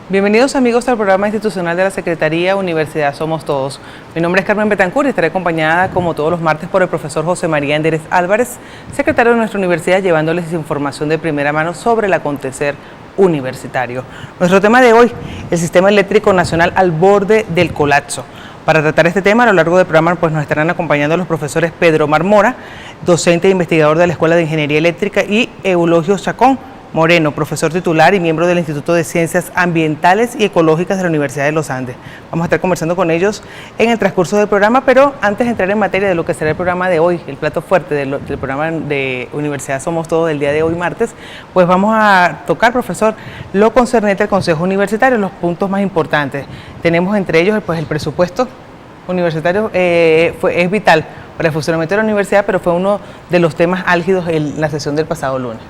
Bienvenidos amigos al programa institucional de la Secretaría Universidad Somos Todos. Mi nombre es Carmen Betancourt y estaré acompañada como todos los martes por el profesor José María Enderez Álvarez, secretario de nuestra universidad, llevándoles información de primera mano sobre el acontecer universitario. Nuestro tema de hoy, el sistema eléctrico nacional al borde del colapso. Para tratar este tema, a lo largo del programa nos estarán acompañando los profesores Pedro Marmora, docente e investigador de la Escuela de Ingeniería Eléctrica, y Eulogio Chacón Moreno, profesor titular y miembro del Instituto de Ciencias Ambientales y Ecológicas de la Universidad de los Andes. Vamos a estar conversando con ellos en el transcurso del programa, pero antes de entrar en materia de lo que será el programa de hoy, el plato fuerte del programa de Universidad Somos Todos del día de hoy, martes, pues vamos a tocar, profesor, lo concernente al Consejo Universitario, los puntos más importantes. Tenemos entre ellos pues, el presupuesto universitario, es vital para el funcionamiento de la universidad, pero fue uno de los temas álgidos en la sesión del pasado lunes.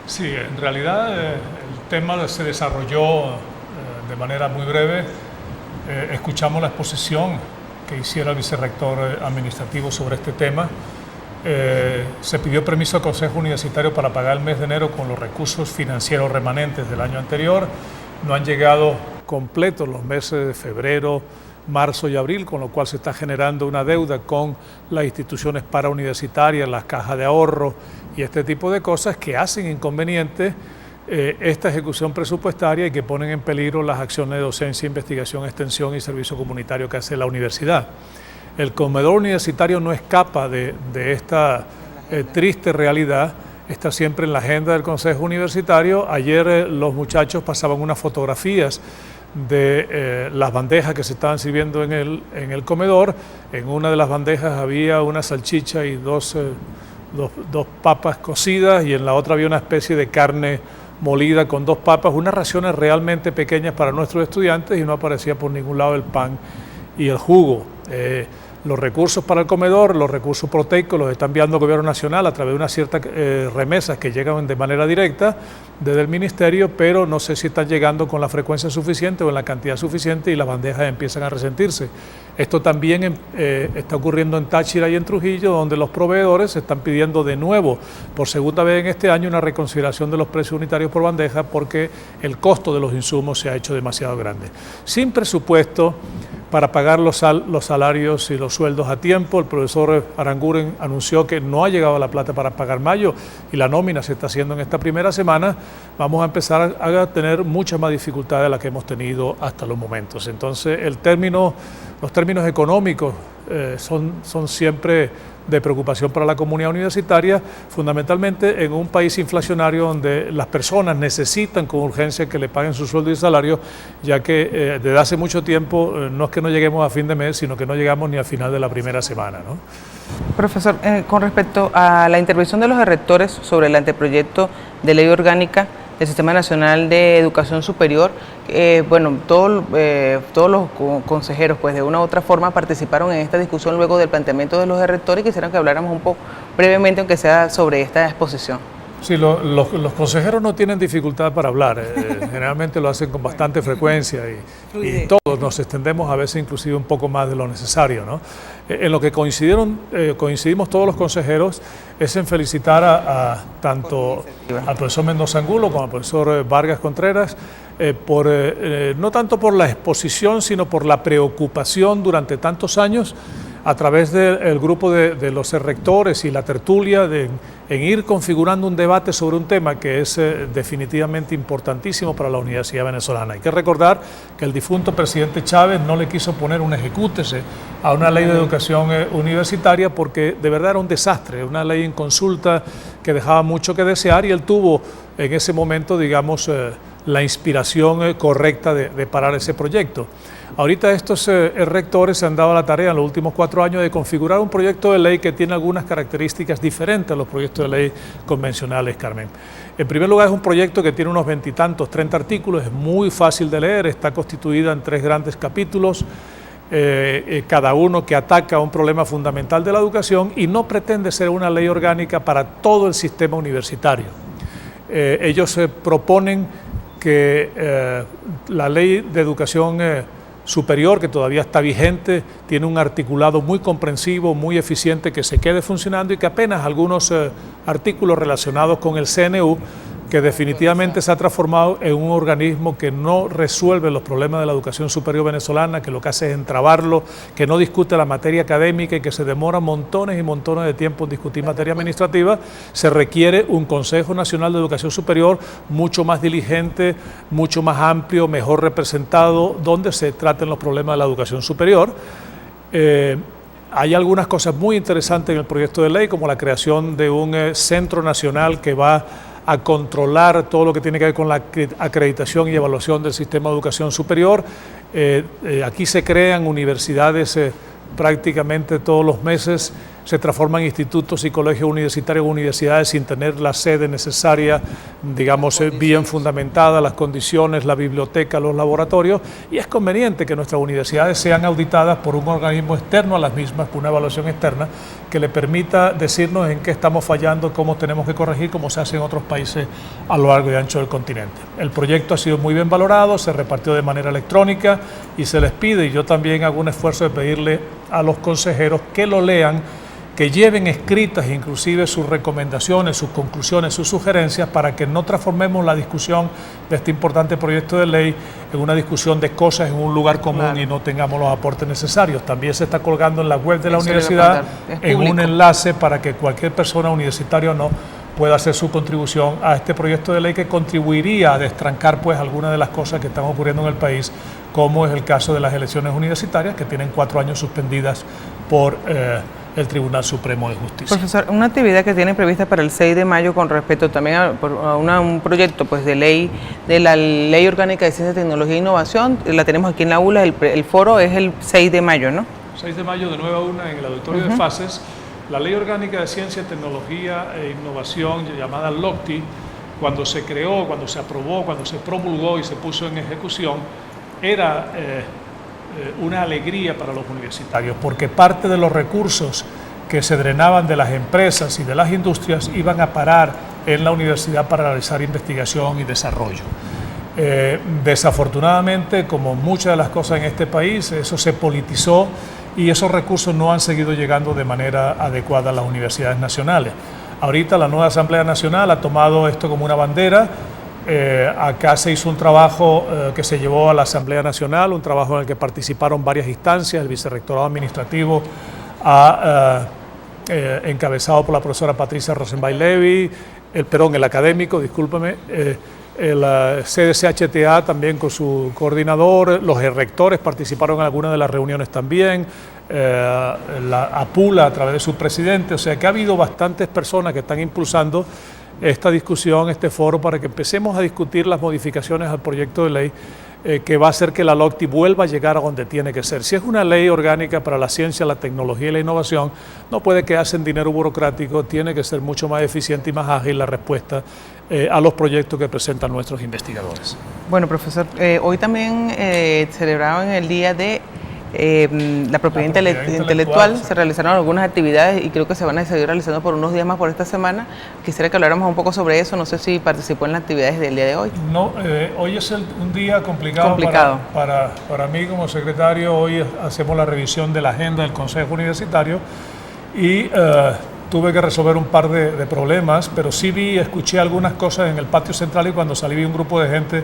Sí, en realidad el tema se desarrolló de manera muy breve. Escuchamos la exposición que hiciera el vicerrector administrativo sobre este tema. Se pidió permiso al Consejo Universitario para pagar el mes de enero con los recursos financieros remanentes del año anterior. No han llegado completos los meses de febrero, marzo y abril, con lo cual se está generando una deuda con las instituciones parauniversitarias, las cajas de ahorro y este tipo de cosas que hacen inconveniente esta ejecución presupuestaria y que ponen en peligro las acciones de docencia, investigación, extensión y servicio comunitario que hace la universidad. El comedor universitario no escapa de esta triste realidad, está siempre en la agenda del Consejo Universitario. Ayer los muchachos pasaban unas fotografías de las bandejas que se estaban sirviendo en el comedor. En una de las bandejas había una salchicha y dos papas cocidas, y en la otra había una especie de carne molida con 2 papas, unas raciones realmente pequeñas para nuestros estudiantes, y no aparecía por ningún lado el pan y el jugo. Los recursos para el comedor, los recursos proteicos los está enviando el Gobierno Nacional a través de unas ciertas remesas que llegan de manera directa desde el Ministerio, pero no sé si están llegando con la frecuencia suficiente o en la cantidad suficiente, y las bandejas empiezan a resentirse. Esto también está ocurriendo en Táchira y en Trujillo, donde los proveedores están pidiendo de nuevo, por segunda vez en este año, una reconsideración de los precios unitarios por bandeja, porque el costo de los insumos se ha hecho demasiado grande. Sin presupuesto para pagar los salarios y los sueldos a tiempo, el profesor Aranguren anunció que no ha llegado la plata para pagar mayo y la nómina se está haciendo en esta primera semana. Vamos a empezar a tener mucha más dificultad de la que hemos tenido hasta los momentos. Entonces, los términos económicos son siempre de preocupación para la comunidad universitaria, fundamentalmente en un país inflacionario donde las personas necesitan con urgencia que le paguen su sueldo y salario, ya que desde hace mucho tiempo no es que no lleguemos a fin de mes, sino que no llegamos ni al final de la primera semana, ¿no? Profesor, con respecto a la intervención de los rectores sobre el anteproyecto de ley orgánica del Sistema Nacional de Educación Superior, bueno, todos los consejeros, pues de una u otra forma, participaron en esta discusión luego del planteamiento de los rectores, y quisieran que habláramos un poco brevemente, aunque sea sobre esta exposición. Sí, los consejeros no tienen dificultad para hablar, generalmente lo hacen con bastante frecuencia y todos nos extendemos a veces inclusive un poco más de lo necesario, ¿no? En lo que coincidimos todos los consejeros es en felicitar tanto al profesor Mendoza Angulo como al profesor Vargas Contreras, no tanto por la exposición, sino por la preocupación durante tantos años a través del grupo de los rectores y la tertulia en ir configurando un debate sobre un tema que es definitivamente importantísimo para la universidad venezolana. Hay que recordar que el difunto presidente Chávez no le quiso poner un ejecútese a una ley de educación universitaria porque de verdad era un desastre, una ley en consulta que dejaba mucho que desear, y él tuvo en ese momento, digamos, la inspiración correcta de parar ese proyecto. Ahorita estos rectores se han dado la tarea en los últimos 4 años de configurar un proyecto de ley que tiene algunas características diferentes a los proyectos de ley convencionales, Carmen. En primer lugar, es un proyecto que tiene unos 20 y tantos, 30 artículos, es muy fácil de leer, está constituida en 3 grandes capítulos, cada uno que ataca un problema fundamental de la educación y no pretende ser una ley orgánica para todo el sistema universitario. Ellos proponen que la ley de educación superior, que todavía está vigente, tiene un articulado muy comprensivo, muy eficiente, que se quede funcionando y que apenas algunos artículos relacionados con el CNU, que definitivamente se ha transformado en un organismo que no resuelve los problemas de la educación superior venezolana, que lo que hace es entrabarlo, que no discute la materia académica y que se demora montones y montones de tiempo en discutir materia administrativa. Se requiere un Consejo Nacional de Educación Superior mucho más diligente, mucho más amplio, mejor representado, donde se traten los problemas de la educación superior. Hay algunas cosas muy interesantes en el proyecto de ley, como la creación de un centro nacional que va a controlar todo lo que tiene que ver con la acreditación y evaluación del sistema de educación superior. Aquí se crean universidades prácticamente todos los meses, se transforman institutos y colegios universitarios en universidades sin tener la sede necesaria, digamos, bien fundamentada, las condiciones, la biblioteca, los laboratorios, y es conveniente que nuestras universidades sean auditadas por un organismo externo a las mismas, por una evaluación externa, que le permita decirnos en qué estamos fallando, cómo tenemos que corregir, como se hace en otros países a lo largo y ancho del continente. El proyecto ha sido muy bien valorado, se repartió de manera electrónica y se les pide, y yo también hago un esfuerzo de pedirle a los consejeros que lo lean, que lleven escritas inclusive sus recomendaciones, sus conclusiones, sus sugerencias, para que no transformemos la discusión de este importante proyecto de ley en una discusión de cosas en un lugar común, claro, y no tengamos los aportes necesarios. También se está colgando en la web de la universidad en un enlace para que cualquier persona universitaria o no pueda hacer su contribución a este proyecto de ley, que contribuiría a destrancar pues algunas de las cosas que están ocurriendo en el país, como es el caso de las elecciones universitarias, que tienen 4 años suspendidas por el Tribunal Supremo de Justicia. Profesor, una actividad que tiene prevista para el 6 de mayo con respecto también a un proyecto pues de ley, de la Ley Orgánica de Ciencia, Tecnología e Innovación, la tenemos aquí en la ULA, el foro es el 6 de mayo, ¿no? 6 de mayo de 9 a 1 en el auditorio de Fases. La Ley Orgánica de Ciencia, Tecnología e Innovación, llamada LOCTI, cuando se creó, cuando se aprobó, cuando se promulgó y se puso en ejecución, era una alegría para los universitarios, porque parte de los recursos que se drenaban de las empresas y de las industrias iban a parar en la universidad para realizar investigación y desarrollo. Desafortunadamente, como muchas de las cosas en este país, eso se politizó y esos recursos no han seguido llegando de manera adecuada a las universidades nacionales. Ahorita la nueva Asamblea Nacional ha tomado esto como una bandera. Acá se hizo un trabajo que se llevó a la Asamblea Nacional, un trabajo en el que participaron varias instancias, el vicerrectorado administrativo encabezado por la profesora Patricia Rosenbay Levy, el académico, discúlpeme, el CDCHTA también con su coordinador, los rectores participaron en algunas de las reuniones también, la APULA a través de su presidente, o sea que ha habido bastantes personas que están impulsando esta discusión, este foro, para que empecemos a discutir las modificaciones al proyecto de ley que va a hacer que la LOCTI vuelva a llegar a donde tiene que ser. Si es una ley orgánica para la ciencia, la tecnología y la innovación, no puede quedarse en dinero burocrático, tiene que ser mucho más eficiente y más ágil la respuesta a los proyectos que presentan nuestros investigadores. Bueno, profesor, hoy también celebraban el Día de la propiedad intelectual. Se realizaron algunas actividades y creo que se van a seguir realizando por unos días más por esta semana. Quisiera que habláramos un poco sobre eso, no sé si participó en las actividades del día de hoy. No, hoy es un día complicado. Para mí como secretario. Hoy hacemos la revisión de la agenda del Consejo Universitario y tuve que resolver un par de problemas, pero sí escuché algunas cosas en el patio central, y cuando salí vi un grupo de gente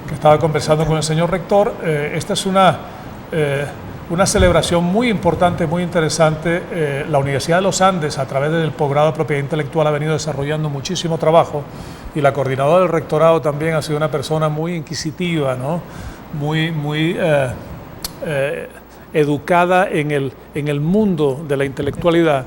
que estaba conversando con el señor rector. Esta es una celebración muy importante, muy interesante. La Universidad de los Andes, a través del posgrado de propiedad intelectual, ha venido desarrollando muchísimo trabajo, y la coordinadora del rectorado también ha sido una persona muy inquisitiva, ¿no? muy educada en el mundo de la intelectualidad,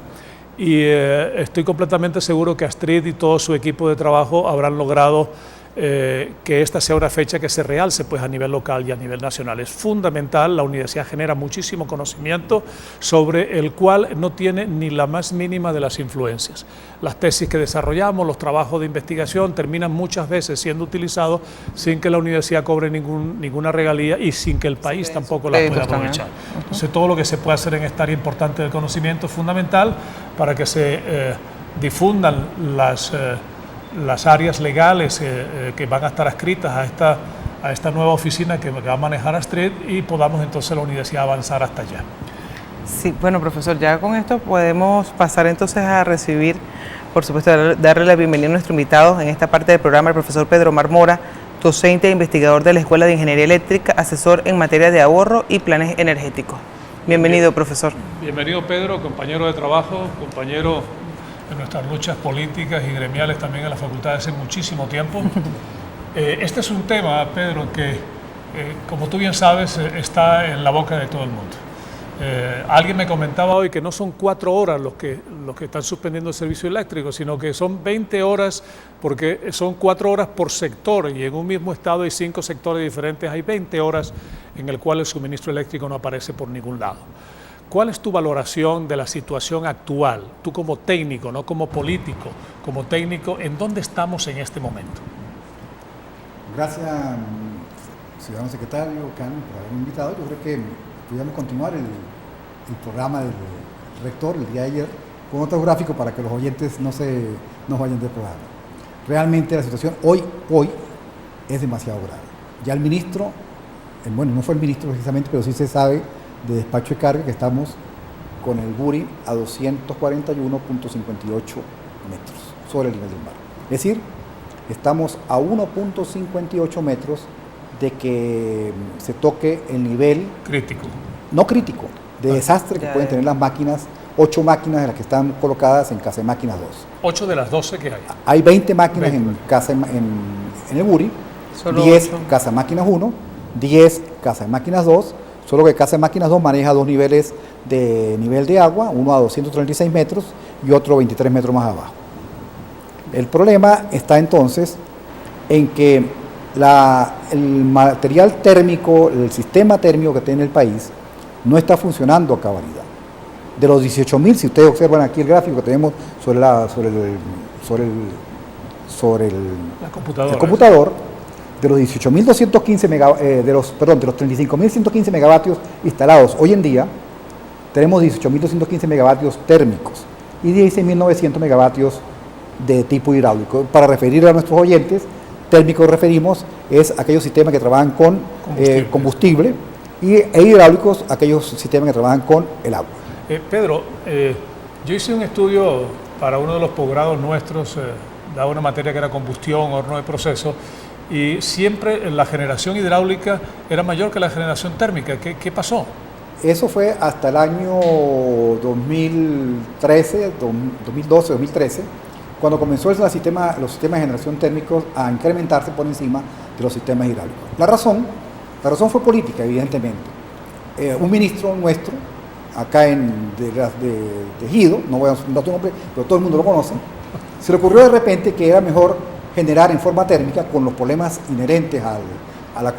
y estoy completamente seguro que Astrid y todo su equipo de trabajo habrán logrado que esta sea una fecha que se realce pues, a nivel local y a nivel nacional. Es fundamental, la universidad genera muchísimo conocimiento sobre el cual no tiene ni la más mínima de las influencias. Las tesis que desarrollamos, los trabajos de investigación terminan muchas veces siendo utilizados sin que la universidad cobre ninguna regalía y sin que el país tampoco la pueda aprovechar. Entonces todo lo que se puede hacer en esta área importante del conocimiento es fundamental para que se difundan las áreas legales que van a estar adscritas a esta nueva oficina que va a manejar Astrid y podamos entonces la universidad avanzar hasta allá. Sí, bueno, profesor, ya con esto podemos pasar entonces a recibir, por supuesto, darle la bienvenida a nuestro invitado en esta parte del programa, el profesor Pedro Omar Mora, docente e investigador de la Escuela de Ingeniería Eléctrica, asesor en materia de ahorro y planes energéticos. Bienvenido, profesor. Bienvenido, Pedro, compañero de trabajo, compañero de nuestras luchas políticas y gremiales también en la facultad hace muchísimo tiempo. Este es un tema, Pedro, que como tú bien sabes está en la boca de todo el mundo. Alguien me comentaba hoy que no son 4 horas los que están suspendiendo el servicio eléctrico, sino que son 20 horas porque son 4 horas por sector y en un mismo estado hay 5 sectores diferentes, hay 20 horas en el cual el suministro eléctrico no aparece por ningún lado. ¿Cuál es tu valoración de la situación actual? Tú como técnico, no como político, como técnico, ¿en dónde estamos en este momento? Gracias, ciudadano secretario, Carmen, por haberme invitado. Yo creo que podríamos continuar el programa del rector el día de ayer con otro gráfico para que los oyentes no vayan del programa. Realmente la situación hoy es demasiado grave. Ya el ministro, bueno, no fue el ministro precisamente, pero sí se sabe de despacho de carga que estamos con el Guri a 241.58 metros sobre el nivel del mar. Es decir, estamos a 1.58 metros de que se toque el nivel crítico. No crítico, de desastre que pueden tener las máquinas, 8 máquinas de las que están colocadas en Casa de Máquinas 2. 8 de las 12 que hay. Hay 20 máquinas en el Guri, 10 Casa de Máquinas 1, 10 Casa de Máquinas 2, solo que Casa de Máquinas 2 maneja 2 niveles de nivel de agua, uno a 236 metros y otro 23 metros más abajo. El problema está entonces en que el material térmico, el sistema térmico que tiene el país, no está funcionando a cabalidad. De los 18.000, si ustedes observan aquí el gráfico que tenemos sobre el computador, de los 18.215 de los 35.115 megavatios instalados hoy en día, tenemos 18.215 megavatios térmicos y 16.900 megavatios de tipo hidráulico. Para referir a nuestros oyentes, térmicos referimos es aquellos sistemas que trabajan con combustible e hidráulicos aquellos sistemas que trabajan con el agua. Pedro, yo hice un estudio para uno de los posgrados nuestros, daba una materia que era combustión, horno de proceso, y siempre la generación hidráulica era mayor que la generación térmica. ¿Qué pasó? Eso fue hasta el año 2013, 2012, 2013, cuando comenzó los sistemas de generación térmicos a incrementarse por encima de los sistemas hidráulicos. La razón fue política, evidentemente. Un ministro nuestro, acá de Ejido, no voy a dar tu nombre, pero todo el mundo lo conoce, se le ocurrió de repente que era mejor generar en forma térmica con los problemas inherentes a la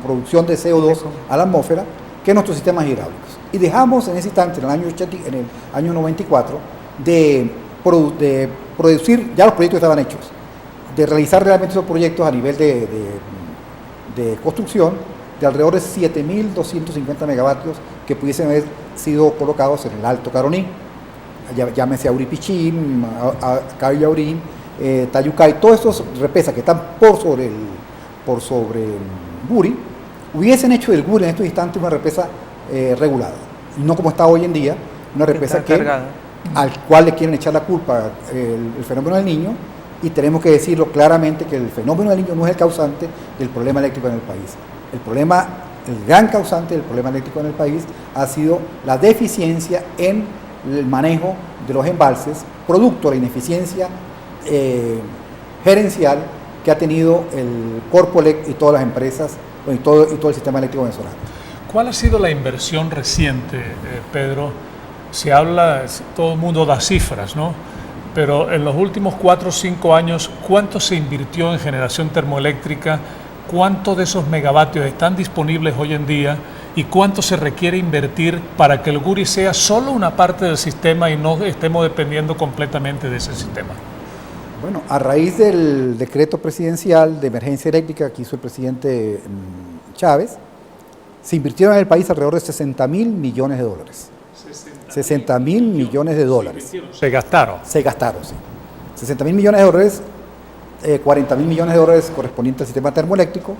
producción de CO2 a la atmósfera que nuestros sistemas hidráulicos. Y dejamos en ese instante, en el año 94, de producir, ya los proyectos estaban hechos, de realizar realmente esos proyectos a nivel de construcción de alrededor de 7.250 megavatios que pudiesen haber sido colocados en el Alto Caroní, llámese Auripichín, Cayaurín, Tayucay, todos estos represas que están por sobre Guri, hubiesen hecho del Guri en estos instantes una represa regulada, no como está hoy en día, una represa al cual le quieren echar la culpa el fenómeno del Niño, y tenemos que decirlo claramente que el fenómeno del Niño no es el causante del problema eléctrico en el país. El gran causante del problema eléctrico en el país ha sido la deficiencia en el manejo de los embalses, producto de la ineficiencia gerencial que ha tenido el Corpolec y todas las empresas y todo el sistema eléctrico venezolano. ¿Cuál ha sido la inversión reciente, Pedro? Se habla, todo el mundo da cifras, ¿no? pero en los últimos 4 o 5 años, ¿cuánto se invirtió en generación termoeléctrica? ¿Cuántos de esos megavatios están disponibles hoy en día? ¿Y cuánto se requiere invertir para que el Guri sea solo una parte del sistema y no estemos dependiendo completamente de ese sistema? Bueno, a raíz del decreto presidencial de emergencia eléctrica que hizo el presidente Chávez, se invirtieron en el país alrededor de 60.000 millones de dólares. 60.000 millones de dólares. Se gastaron. Se gastaron, sí. 60.000 millones de dólares, 40.000 millones de dólares correspondientes al sistema termoeléctrico,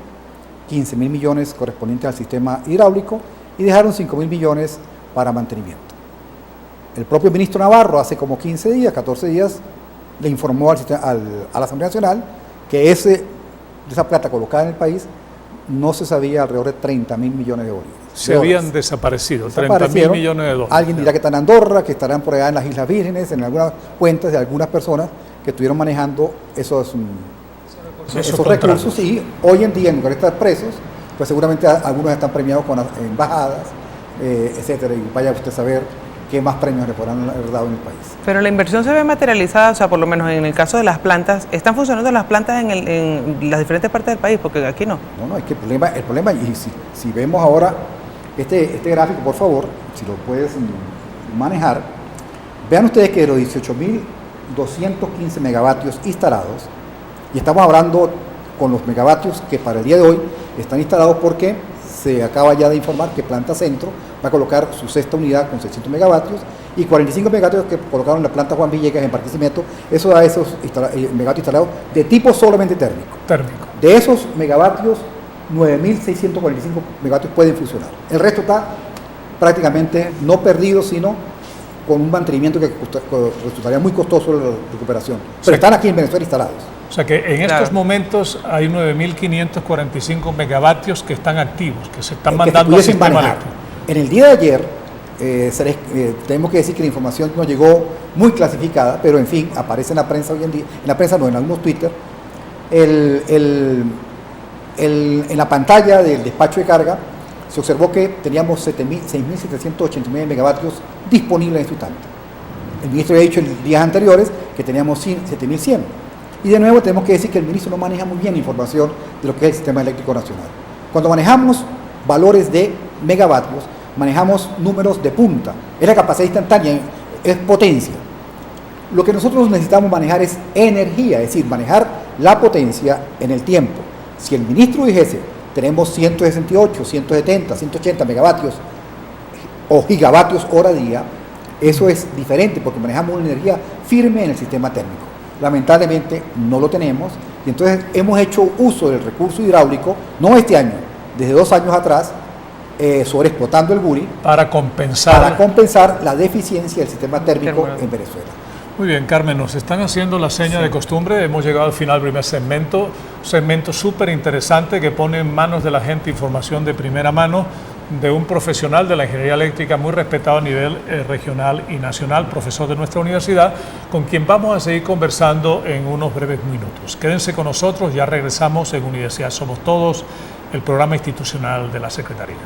15.000 millones correspondientes al sistema hidráulico y dejaron 5.000 millones para mantenimiento. El propio ministro Navarro hace como 15 días, 14 días, le informó a la Asamblea Nacional que esa plata colocada en el país no se sabía alrededor de 30.000 millones de dólares. Se habían desaparecido, 30.000 millones de dólares. Alguien dirá que están en Andorra, que estarán por allá en las Islas Vírgenes, en algunas cuentas de algunas personas que estuvieron manejando esos recursos y hoy en día, en lugar de estar presos, pues seguramente algunos están premiados con embajadas, etcétera, y vaya usted a saber qué más premios le podrán haber dado en el país. Pero la inversión se ve materializada, o sea, por lo menos en el caso de las plantas, ¿están funcionando las plantas en las diferentes partes del país? Porque aquí no. No, es que el problema y si vemos ahora este gráfico, por favor, si lo puedes manejar, vean ustedes que de los 18.215 megavatios instalados, y estamos hablando con los megavatios que para el día de hoy están instalados porque se acaba ya de informar que Planta Centro va a colocar su sexta unidad con 600 megavatios y 45 megavatios que colocaron en la planta Juan Villegas en Barquisimeto, eso da esos megavatios instalados de tipo solamente térmico. De esos megavatios, 9.645 megavatios pueden funcionar. El resto está prácticamente no perdido, sino con un mantenimiento que resultaría muy costoso la recuperación. Pero están aquí en Venezuela instalados. O sea que en estos momenemos hay 9.545 megavatios que están activos, que se están mandando al sistema eléctrico. En el día de ayer, tenemos que decir que la información nos llegó muy clasificada, pero en fin, aparece en la prensa hoy en día, en algunos Twitter, en la pantalla del despacho de carga se observó que teníamos 6.789 megavatios disponibles en este instante. El ministro había dicho en días anteriores que teníamos 7.100. Y de nuevo tenemos que decir que el ministro no maneja muy bien la información de lo que es el sistema eléctrico nacional. Cuando manejamos valores de megavatios, manejamos números de punta, es la capacidad instantánea, es potencia. Lo que nosotros necesitamos manejar es energía, es decir, manejar la potencia en el tiempo. Si el ministro dijese, tenemos 168, 170, 180 megavatios o gigavatios hora día, eso es diferente porque manejamos una energía firme en el sistema térmico. Lamentablemente no lo tenemos y entonces hemos hecho uso del recurso hidráulico, no este año, desde 2 años atrás, sobreexplotando el Guri para compensar la deficiencia del sistema térmico en Venezuela. Muy bien, Carmen, nos están haciendo la seña de costumbre, hemos llegado al final del primer segmento, un segmento súper interesante que pone en manos de la gente información de primera mano de un profesional de la ingeniería eléctrica muy respetado a nivel regional y nacional, profesor de nuestra universidad, con quien vamos a seguir conversando en unos breves minutos. Quédense con nosotros, ya regresamos en Universidad Somos Todos, el programa institucional de la Secretaría.